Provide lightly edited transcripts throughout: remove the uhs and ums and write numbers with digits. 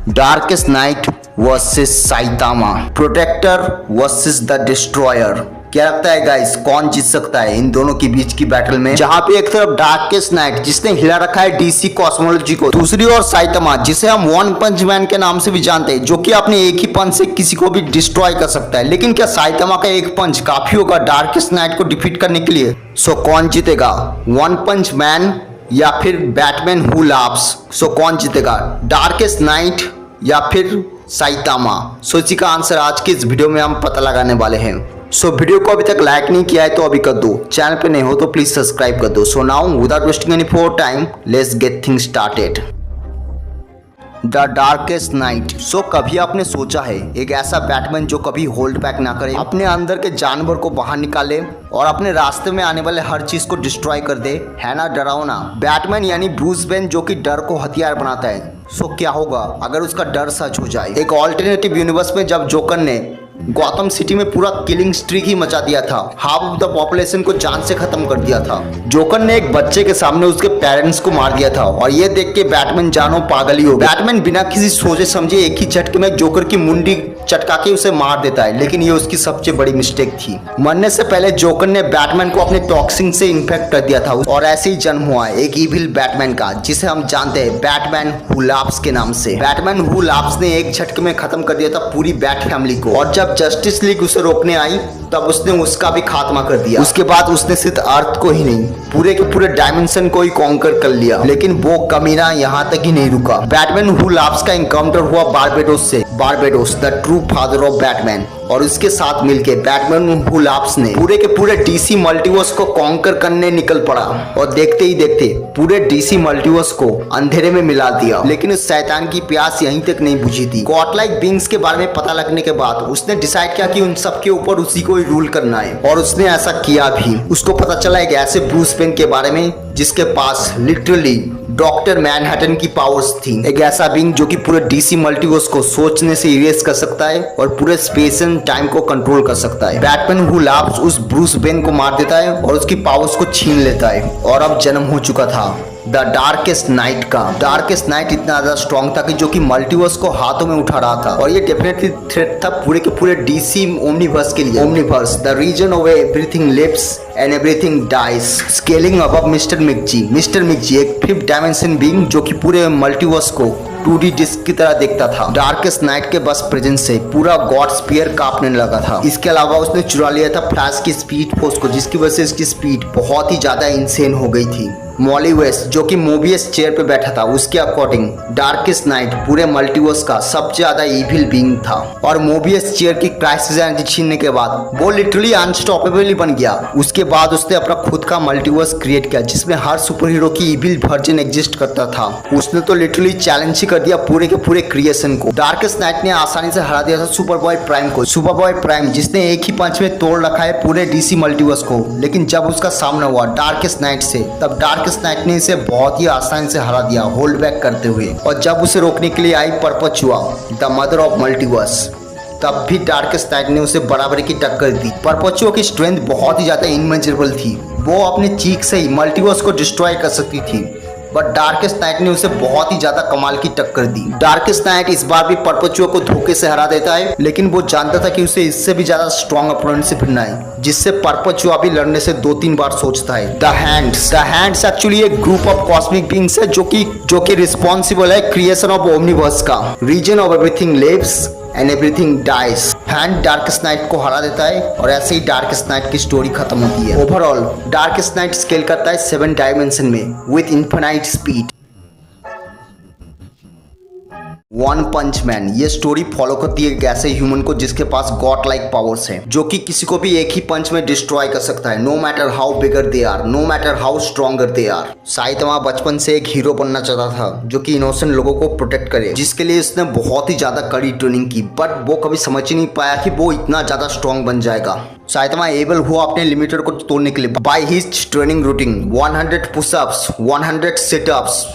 Darkest night versus Saitama, protector versus the destroyer. क्या लगता है गाइस, कौन जीत सकता है इन दोनों के बीच की बैटल में? जहां पे एक तरफ डार्केस्ट नाइट जिसने हिला रखा है डीसी कॉस्मोलॉजी को, दूसरी ओर साइतामा जिसे हम वन पंच मैन के नाम से भी जानते हैं, जो कि अपने एक ही पंच से किसी को भी डिस्ट्रॉय कर सकता है। लेकिन क्या साइतामा का एक पंच काफी होगा डार्केस्ट नाइट को डिफीट करने के लिए? सो कौन जीतेगा, वन पंच मैन या फिर बैटमैन हु लाफ्स? सो कौन जीतेगा, डार्केस्ट नाइट या फिर साइतामा? सो इसी का आंसर आज के इस वीडियो में हम पता लगाने वाले हैं। सो वीडियो को अभी तक लाइक नहीं किया है तो अभी कर दो, चैनल पे नहीं हो तो प्लीज सब्सक्राइब कर दो। So now without wasting any for time, let's get things started. The darkest knight. So कभी आपने सोचा है एक ऐसा बैटमैन जो कभी होल्ड बैक ना करे, अपने अंदर के जानवर को बाहर निकाले और अपने रास्ते में आने वाले हर चीज को डिस्ट्रॉय कर दे? है ना डरावना? बैटमैन यानी ब्रूस वेन जो कि डर को हथियार बनाता है। सो क्या होगा अगर उसका डर सच हो जाए? एक ऑल्टरनेटिव यूनिवर्स में जब जोकर ने गौतम सिटी में पूरा किलिंग स्ट्रीक ही मचा दिया था, हाफ ऑफ द पॉपुलेशन को जान से खत्म कर दिया था, जोकर ने एक बच्चे के सामने उसके पेरेंट्स को मार दिया था और ये देख के बैटमैन जानो पागल ही हो गया। बैटमैन बिना किसी सोचे समझे एक ही झटके में जोकर की मुंडी चटका के उसे मार देता है, लेकिन ये उसकी सबसे बड़ी मिस्टेक थी। मरने से पहले जोकर ने बैटमैन को अपने टॉक्सिन से इन्फेक्ट कर दिया था और ऐसे ही जन्म हुआ एक इविल बैटमैन का, जिसे हम जानते हैं बैटमैन हु लाफ्स के नाम से। बैटमैन हु लाफ्स ने एक झटके में खत्म कर दिया था पूरी बैट फैमिली को, और जब जस्टिस लीग उसे रोकने आई तब उसने उसका भी खात्मा कर दिया। उसके बाद उसने सिर्फ अर्थ को ही नहीं, पूरे के पूरे डायमेंशन को ही कॉन्कर कर लिया। लेकिन वो कमीना यहाँ तक ही नहीं रुका। बैटमैन हु लाफ्स का एनकाउंटर हुआ बारबेडोस से, Barbados the true father of Batman, और उसके साथ मिलके बैटमैन हु लाफ्स ने पूरे के पूरे डीसी मल्टीवर्स को कॉन्कर करने निकल पड़ा और देखते ही देखते पूरे डीसी मल्टीवर्स को अंधेरे में मिला दिया। लेकिन उस शैतान की प्यास यहीं तक नहीं बुझी थी। गॉड लाइक बीइंग्स के बारे में पता लगने के बाद उसने डिसाइड किया कि उन सब के ऊपर उसी को ही रूल करना है, और उसने ऐसा किया भी। उसको पता चला एक ऐसे ब्रूस वेन के बारे में जिसके पास लिटरली डॉक्टर मैनहट्टन की पावर्स थी। एक ऐसा बीइंग जो कि पूरे डीसी मल्टीवर्स को सोचने से इरेज कर सकता है और पूरे स्पेस एंड टाइम को कंट्रोल कर सकता है। बैटमैन हु लाफ्स उस ब्रूस वेन को मार देता है और उसकी पावर्स को छीन लेता है, और अब जन्म हो चुका था द डार्केस्ट नाइट का। डार्केस्ट नाइट इतना ज्यादा स्ट्रॉन्ग था कि जो कि मल्टीवर्स को हाथों में उठा रहा था, और ये डेफिनेटली थ्रेट था पूरे के पूरे डीसी ओमनीवर्स के लिए। Omniverse the region of everything lives and everything dies, scaling above mister Mxy. Mister Mxy एक फिफ्थ डायमेंशन बीइंग जो कि पूरे मल्टीवर्स को 2D डिस्क की तरह देखता था। डार्केस्ट नाइट के बस प्रेजेंस से पूरा गॉड स्पीयर कांपने लगा था। इसके अलावा उसने चुरा लिया था फ्लैश की स्पीड फोर्स को, जिसकी वजह से इसकी स्पीड बहुत ही ज्यादा इंसेन हो गई थी। मॉली वेस्ट जो कि मोबियस चेयर पे बैठा था, उसके अकॉर्डिंग डार्केस्ट नाइट पूरे मल्टीवर्स का सबसे ज्यादा इविल बीइंग था, और मोबियस चेयर की क्राइसिस एनर्जी छीनने के बाद वो लिटरली अनस्टॉपेबल ही बन गया। उसके बाद उसने अपना खुद का मल्टीवर्स क्रिएट किया जिसमें हर सुपर हीरो की इविल वर्जन एग्जिस्ट करता था। उसने तो लिटरली चैलेंज ही कर दिया पूरे के पूरे क्रिएशन को। डार्केस्ट नाइट ने आसानी से हरा दिया था सुपर बॉय प्राइम को। सुपर बॉय प्राइम जिसने एक ही पंच में तोड़ रखा है पूरे डीसी मल्टीवर्स को, लेकिन जब उसका सामना हुआ डार्केस्ट नाइट से, तब डार्केस्ट नाइट ने इसे बहुत ही आसानी से हरा दिया होल्ड बैक करते हुए। और जब उसे रोकने के लिए आई Perpetua the mother of multiverse, तब भी डार्केस्ट नाइट ने उसे बराबरी की टक्कर दी। परपेचुआ की स्ट्रेंथ बहुत ही ज्यादा इनमेजरेबल थी, वो अपने चीख से ही मल्टीवर्स को डिस्ट्रॉय कर सकती थी, बट डार्केस्ट नाइट ने उसे बहुत ही ज्यादा कमाल की टक्कर दी। डार्केस्ट नाइट इस बार भी परपेचुआ को धोखे से हरा देता है, लेकिन वो जानता था कि उसे इससे भी ज्यादा स्ट्रॉन्ग अपोनेंट से भिड़ना है, जिससे परपेचुआ भी लड़ने से 2-3 बार सोचता है। द हैंड्स एक्चुअली एक ग्रुप ऑफ कॉस्मिक बीइंग्स है जो कि रिस्पॉन्सिबल है क्रिएशन ऑफ ओमनीवर्स का, reason of everything lives and everything dies. Hand darkest night को हरा देता है और ऐसे ही डार्केस्ट नाइट की स्टोरी खत्म होती है। ओवरऑल डार्केस्ट नाइट स्केल करता है 7 डायमेंशन में with infinite speed. One punch man ये स्टोरी फॉलो करती है एक ऐसे ह्यूमन को जिसके पास गॉड लाइक पावर्स है, जो कि किसी को भी एक ही पंच में डिस्ट्रॉय कर सकता है, no matter how bigger they are, no matter how stronger they are. Saitama बचपन से एक हीरो बनना चाहता था जो कि इनोसेंट लोगों को प्रोटेक्ट करे, जिसके लिए उसने बहुत ही ज्यादा कड़ी ट्रेनिंग की, बट वो कभी समझ ही नहीं पाया कि वो इतना ज्यादा स्ट्रॉन्ग बन जाएगा। साइतामा एबल हुआ अपने लिमिटर को तोड़ने के लिए by his training routine. 100 pushups, 100 situps,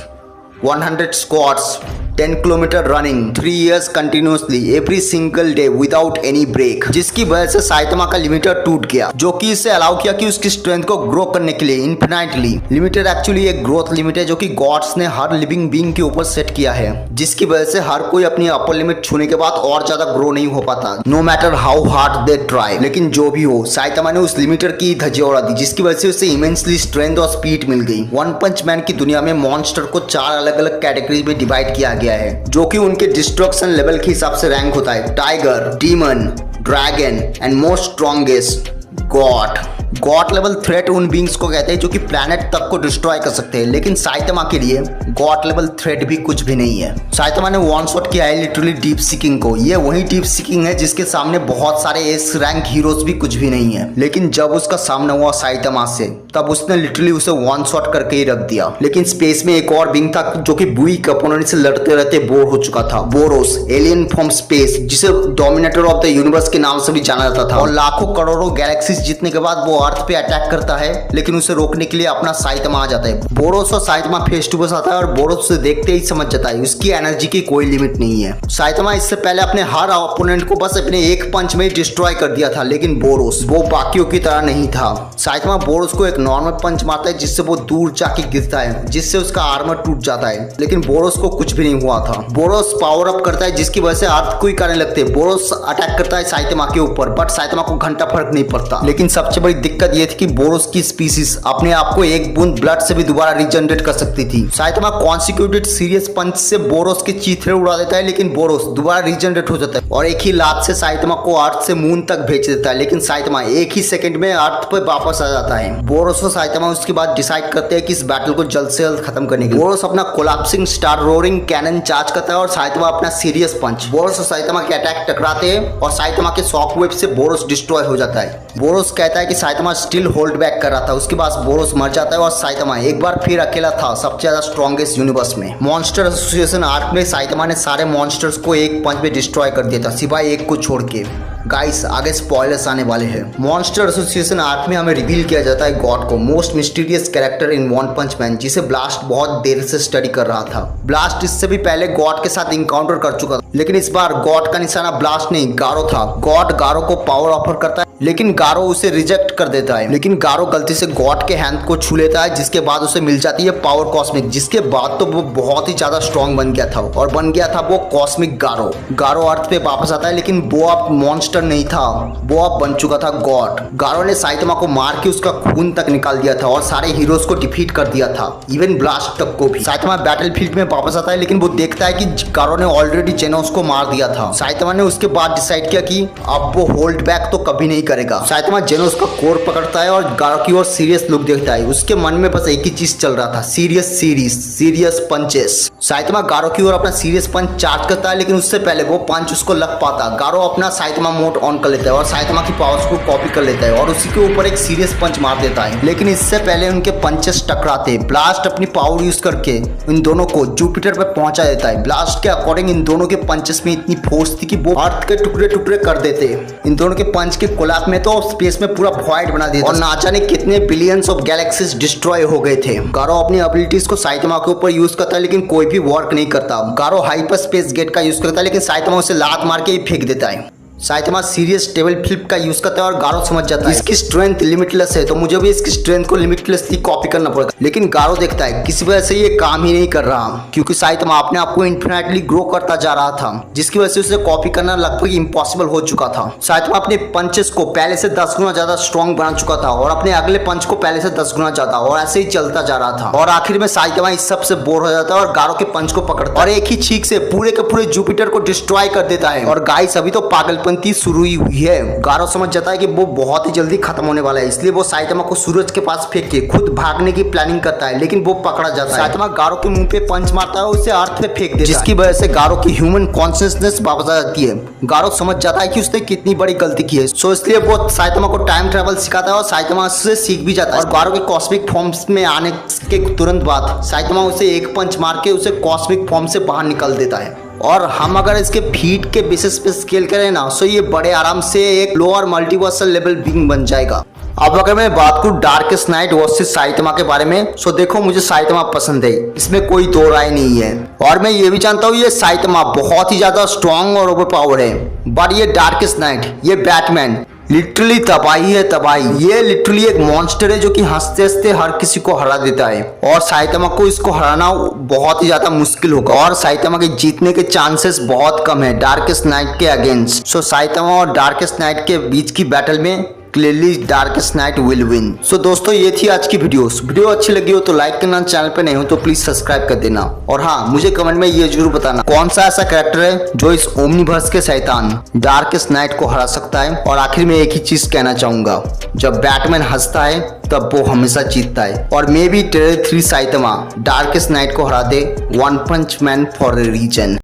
100 squats 10 kilometre running 3 years continuously every single day without any break, जिसकी वजह से साइतामा का लिमिटर टूट गया, जो कि इसे अलाउ किया कि उसकी स्ट्रेंथ को ग्रो करने के लिए इन्फिनाइटली। लिमिटर एक्चुअली एक ग्रोथ लिमिट है जो कि गॉड्स ने हर लिविंग बीइंग के ऊपर सेट किया है, जिसकी वजह से हर कोई अपनी अपर लिमिट छूने के बाद और ज्यादा ग्रो नहीं हो पाता, no matter how hard they try. लेकिन जो भी हो, साइतामा ने उस लिमिटर की धज्जियां उड़ा दी, जिसकी वजह से उसे इमेंसली स्ट्रेंथ और स्पीड मिल गई। वन पंच मैन की दुनिया में मॉन्स्टर को 4 अलग अलग कैटेगरी में डिवाइड किया गया है, जो कि उनके डिस्ट्रक्शन लेवल के हिसाब से रैंक होता है। Tiger, demon, dragon and most strongest God. God level threat उन बींग्स को कहते हैं जो कि प्लैनेट तक को डिस्ट्रॉय कर सकते हैं, लेकिन साइतामा के लिए गॉड लेवल थ्रेट भी कुछ भी नहीं है। साइतामा ने वन शॉट किया है लिटरली डीप सीकिंग को। ये वही डीप सीकिंग है जिसके सामने बहुत सारे एस रैंक हीरोज भी कुछ भी नहीं है, लेकिन जब उसका सामना हुआ साइतामा से, तब उसने लिटरली उसे वन शॉट करके ही रख दिया। लेकिन स्पेस में एक और बींग था जो कि वीक अपोनेंट से लड़ते रहते बोर हो चुका था, बोरोस, एलियन फ्रॉम स्पेस, जिसे डोमिनेटर ऑफ द यूनिवर्स के नाम से भी जाना जाता था। और लाखों करोड़ों गैलेक्सीज जीतने के बाद वो अर्थ पे अटैक करता है, लेकिन उसे रोकने के लिए अपना साइतामा आ जाता है। बोरोस और साइतामा फेस टू फेस आता है और बोरोस उसे देखते ही समझ जाता है उसकी एनर्जी की कोई लिमिट नहीं है। साइतामा इससे पहले अपने हर ओपोनेंट को बस अपने एक पंच में डिस्ट्रॉय कर दिया था, लेकिन बोरोस वो बाकियों की तरह नहीं था। साइतामा बोरोस को एक नॉर्मल पंच मारता है जिससे वो दूर जाके गिरता है, जिससे उसका आर्मर टूट जाता है, लेकिन बोरोस को कुछ भी नहीं हुआ था। बोरोस पावर अप करता है जिसकी वजह से अर्थ को ही करने लगते हैं। बोरोस अटैक करता है साइतामा के ऊपर, बट साइतामा को घंटा फर्क नहीं पड़ता। लेकिन सबसे बड़ी दिक्कत ये थी कि बोरोस की स्पीसीज अपने आप को एक बूंद ब्लड से भी दोबारा रिजनरेट कर सकती थी। साइतामा कॉन्सिक्यूटेड सीरियस पंच से बोरोस के चीथड़े उड़ा देता है, लेकिन बोरोस दोबारा रिजनरेट हो जाता है और एक ही लात से साइतामा को अर्थ से मून तक भेज देता है, लेकिन साइतामा एक ही सेकंड में अर्थ पर वापस आ जाता है। बोरोस और साइतामा उसके बाद डिसाइड करते हैं कि इस बैटल को जल्द से जल्द खत्म करने के लिए। बोरोस अपना collapsing star roaring cannon charge करता है और साइतामा अपना सीरियस पंच। बोरोस और साइतामा के अटैक टकराते हैं और साइतामा के शॉक वेव से बोरोस डिस्ट्रॉय हो जाता है। बोरोस कहता है कि साइतामा स्टिल होल्ड बैक कर रहा था, उसके बाद बोरोस मर जाता है और साइतामा एक बार फिर अकेला था सबसे ज्यादा स्ट्रॉन्गेस्ट यूनिवर्स में। मॉन्स्टर एसोसिएशन आर्क में साइतामा ने सारे मॉन्स्टर्स को एक पंच में डिस्ट्रॉय कर दिया था, सिवाय एक को छोड़ के। गाइस आगे स्पॉयलर्स आने वाले हैं। मॉन्स्टर एसोसिएशन आर्क में हमें रिवील किया जाता है गॉड को, most mysterious character in one punch man, जिसे ब्लास्ट बहुत देर से स्टडी कर रहा था। ब्लास्ट इससे भी पहले गॉड के साथ इनकाउंटर कर चुका था, लेकिन इस बार गॉड का निशाना ब्लास्ट नहीं गारो था। गॉड गारो को पावर ऑफर करता है, लेकिन गारो उसे रिजेक्ट कर देता है। लेकिन गारो गलती से गॉड के हैंड को छू लेता है, जिसके बाद उसे मिल जाती है पावर कॉस्मिक, जिसके बाद तो वो बहुत ही ज्यादा स्ट्रॉन्ग बन गया था और बन गया था वो कॉस्मिक गारो। गारो अर्थ पे वापस आता है, लेकिन वो अब मॉन्स्टर नहीं था, वो अब बन चुका था गॉड। गारो ने साइतामा को मार के उसका खून तक निकाल दिया था और सारे हीरोज को डिफीट कर दिया था, इवन ब्लास्ट तक को भी। साइतामा बैटलफील्ड में वापस आता है, लेकिन वो देखता है कि गारो ने ऑलरेडी जेनोस को मार दिया था। साइतामा ने उसके बाद डिसाइड किया कि अब वो होल्ड बैक तो कभी नहीं करेगा। साइतामा जेनोस का कोर पकड़ता है और गारो की ओर सीरियस लुक देखता है। उसके मन में बस एक ही चीज चल रहा था, सीरियस पंचेस। साइतामा गारो की ओर अपना सीरियस पंच चार्ज करता है, लेकिन उससे पहले वो पंच उसको लग पाता। गारो अपना साइतामा मोड ऑन कर लेता है और साइतामा की पावर्स को कॉपी कर लेता है और उसी के ऊपर एक सीरियस पंच मार देता है, लेकिन इससे पहले उनके पंचेस टकराते। ब्लास्ट अपनी पावर यूज करके इन दोनों को जुपिटर पे पहुंचा देता है। ब्लास्ट के अकॉर्डिंग इन दोनों के पंचेस में इतनी फोर्स थी कि वो अर्थ के टुकड़े टुकड़े कर देते। इन दोनों के पंच के कोलैप्स में तो स्पेस में पूरा वॉइड बना देता और ना जाने कितने बिलियंस ऑफ गैलेक्सीज डिस्ट्रॉय हो गए थे। गारो अपनी एबिलिटीज को साइतामा के ऊपर यूज करता है, लेकिन कोई भी वर्क नहीं करता। गारो हाइपर स्पेस गेट का यूज करता है, लेकिन साइतामा उसे लात मार के ही फेंक देता है। साइतामा सीरियस टेबल फ्लिप का यूज करता है और गारो समझ जाता है इसकी स्ट्रेंथ लिमिटलेस है, तो मुझे भी इसकी स्ट्रेंथ को लिमिटलेसली कॉपी करना पड़ेगा। लेकिन गारो देखता है किसी वजह से ये काम ही नहीं कर रहा, क्योंकि साइतामा अपने आप को इन्फिनिटली ग्रो करता जा रहा था, जिसकी वजह से उसे कॉपी करना लगभग इम्पॉसिबल हो चुका था। साइतामा अपने पंचेस को पहले से 10 गुना ज्यादा स्ट्रॉन्ग बना चुका था और अपने अगले पंच को पहले से 10 गुना ज्यादा, और ऐसे ही चलता जा रहा था। और आखिर में साइतामा इस सब से बोर हो जाता है और गारो के पंच को पकड़ता है और एक ही छींक से पूरे के पूरे जुपिटर को डिस्ट्रॉय कर देता है। और गाइस अभी तो पागलपंती शुरू ही हुई है। गारो समझ जाता है कि वो बहुत ही जल्दी खत्म होने वाला है, इसलिए वो साइतामा को सूरज के पास फेंक के खुद भागने की प्लानिंग करता है, लेकिन वो पकड़ा जाता है। साइतामा गारो के मुंह पे पंच मारता है और उसे अर्थ पे फेंक देता है, जिसकी वजह से गारो की ह्यूमन कॉन्शियसनेस वापस आ जाती है। गारो समझ जाता है कि उसने कितनी बड़ी गलती की है, सो इसलिए वो साइतामा को टाइम ट्रेवल सिखाता है और साइतामा से सीख भी जाता है। और गारो के कॉस्मिक फॉर्म्स में आने के तुरंत बाद साइतामा उसे एक पंच मार के उसे कॉस्मिक फॉर्म से बाहर निकाल देता है। और हम अगर इसके फीट के बेसिस पे स्केल करें ना, तो ये बड़े आराम से एक लोअर मल्टीवर्सल लेवल बीइंग बन जाएगा। अब अगर मैं बात करूं डार्केस्ट नाइट वर्सेस साइतामा के बारे में, सो देखो मुझे साइतामा पसंद है, इसमें कोई दो राय नहीं है। और मैं ये भी जानता हूँ ये साइतामा बहुत ही ज्यादा स्ट्रॉन्ग और ओवर पावर है, बट ये डार्केस्ट नाइट, ये बैटमैन लिटरली तबाही है, तबाही। ये लिटरली एक मॉन्स्टर है जो कि हंसते हंसते हर किसी को हरा देता है और साइतामा को इसको हराना बहुत ही ज्यादा मुश्किल होगा और साइतामा के जीतने के चांसेस बहुत कम है डार्केस्ट नाइट के अगेंस्ट। सो साइतामा और डार्केस्ट नाइट के बीच की बैटल में clearly darkest knight will win. So दोस्तों ये थी आज की वीडियो अच्छी लगी हो तो लाइक करना, चैनल पे नहीं हो तो प्लीज सब्सक्राइब कर देना। और हाँ, मुझे कमेंट में ये जरूर बताना कौन सा ऐसा कैरेक्टर है जो इस ओमनीवर्स के शैतान डार्केस्ट नाइट को हरा सकता है। और आखिर में एक ही चीज कहना चाहूंगा, जब बैटमैन हंसता है तब वो हमेशा जीतता है। और maybe terror 3 Saitama darkest night को हरा दे, one punch man for a reason.